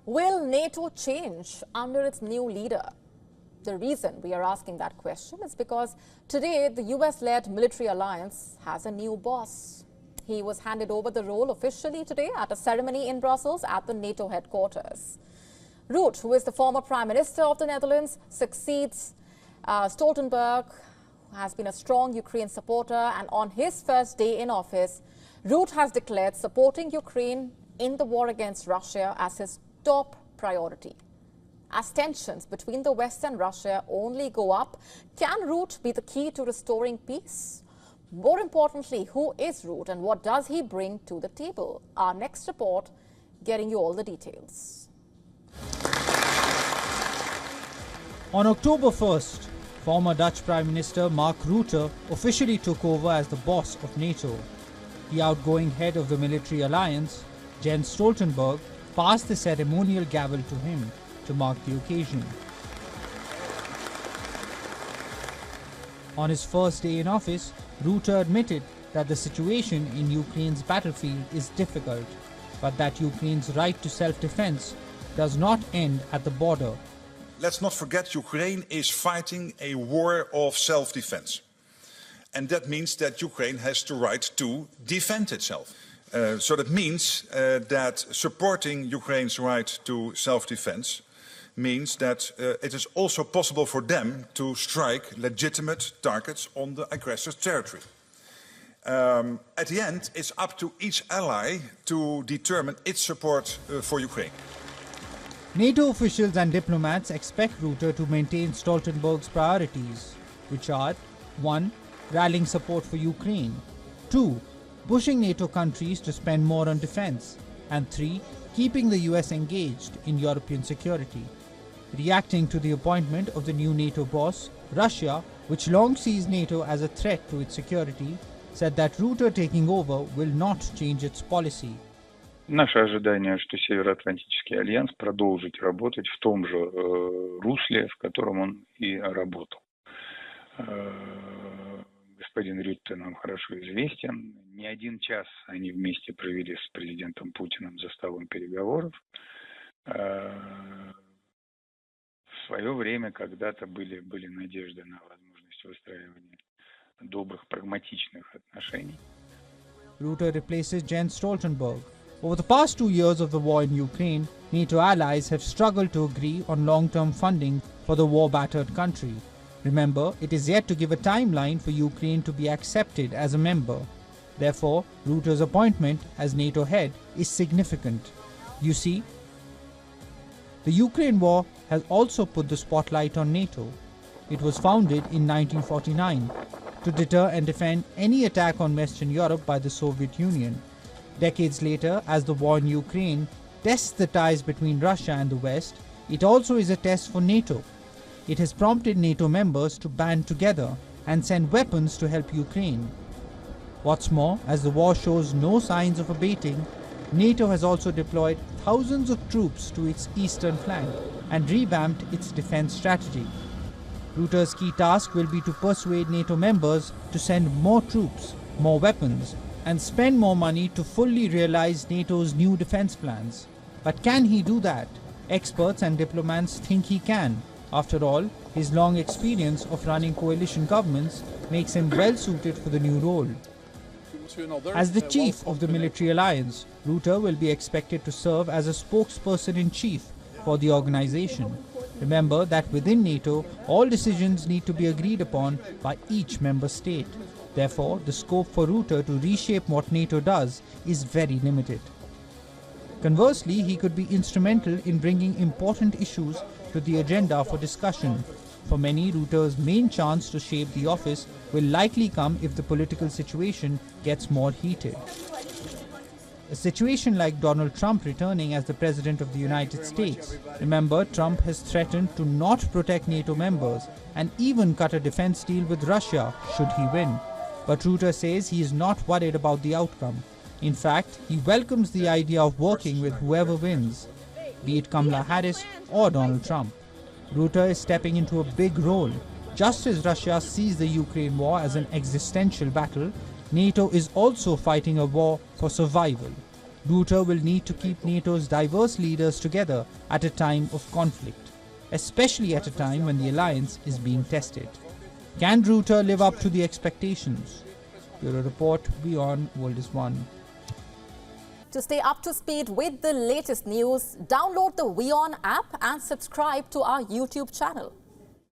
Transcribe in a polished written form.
Will NATO change under its new leader? The reason we are asking that question is because today the US-led military alliance has a new boss. He was handed over the role officially today at a ceremony in Brussels at the NATO headquarters. Rutte, who is the former Prime Minister of the Netherlands, succeeds Stoltenberg, who has been a strong Ukraine supporter, and on his first day in office, Rutte has declared supporting Ukraine in the war against Russia as his top priority. As tensions between the West and Russia only go up, can Rutte be the key to restoring peace? More importantly, who is Rutte and what does he bring to the table? Our next report getting you all the details. On October 1st, former Dutch Prime Minister Mark Rutte officially took over as the boss of NATO. The outgoing head of the military alliance, Jens Stoltenberg, passed the ceremonial gavel to him to mark the occasion. On his first day in office, Rutte admitted that the situation in Ukraine's battlefield is difficult, but that Ukraine's right to self-defense does not end at the border. Let's not forget, Ukraine is fighting a war of self-defense. And that means that Ukraine has the right to defend itself. So that means that supporting Ukraine's right to self-defense means that it is also possible for them to strike legitimate targets on the aggressor's territory. At the end, it's up to each ally to determine its support for Ukraine. NATO officials and diplomats expect Rutte to maintain Stoltenberg's priorities, which are 1. Rallying support for Ukraine, 2. Pushing NATO countries to spend more on defense, and 3. Keeping the US engaged in European security. Reacting to the appointment of the new NATO boss, Russia, which long sees NATO as a threat to its security, said that Rutte taking over will not change its policy. Наше ожидание, что Североатлантический альянс продолжит работать в том же русле, в котором он и работал. Господин Рютте нам хорошо известен. Не один час они вместе провели с президентом Путиным за столом переговоров. В свое время когда-то были надежды на возможность выстраивания добрых, прагматичных отношений. Rutte replaces Jens Stoltenberg. Over the past 2 years of the war in Ukraine, NATO allies have struggled to agree on long-term funding for the war-battered country. Remember, it is yet to give a timeline for Ukraine to be accepted as a member. Therefore, Rutte's appointment as NATO head is significant. You see, the Ukraine war has also put the spotlight on NATO. It was founded in 1949 to deter and defend any attack on Western Europe by the Soviet Union. Decades later, as the war in Ukraine tests the ties between Russia and the West, it also is a test for NATO. It has prompted NATO members to band together and send weapons to help Ukraine. What's more, as the war shows no signs of abating, NATO has also deployed thousands of troops to its eastern flank and revamped its defense strategy. Rutte's key task will be to persuade NATO members to send more troops, more weapons, and spend more money to fully realize NATO's new defense plans. But can he do that? Experts and diplomats think he can. After all, his long experience of running coalition governments makes him well suited for the new role. As the chief of the military alliance, Rutte will be expected to serve as a spokesperson-in-chief for the organization. Remember that within NATO, all decisions need to be agreed upon by each member state. Therefore, the scope for Rutte to reshape what NATO does is very limited. Conversely, he could be instrumental in bringing important issues to the agenda for discussion. For many, Rutte's main chance to shape the office will likely come if the political situation gets more heated. A situation like Donald Trump returning as the President of the United States. Remember, Trump has threatened to not protect NATO members and even cut a defense deal with Russia should he win. But Rutte says he is not worried about the outcome. In fact, he welcomes the idea of working with whoever wins, be it Kamala Harris or Donald Trump. Rutte is stepping into a big role. Just as Russia sees the Ukraine war as an existential battle, NATO is also fighting a war for survival. Rutte will need to keep NATO's diverse leaders together at a time of conflict, especially at a time when the alliance is being tested. Can Rutte live up to the expectations? Bureau Report, WION World is One. To stay up to speed with the latest news, download the WION app and subscribe to our YouTube channel.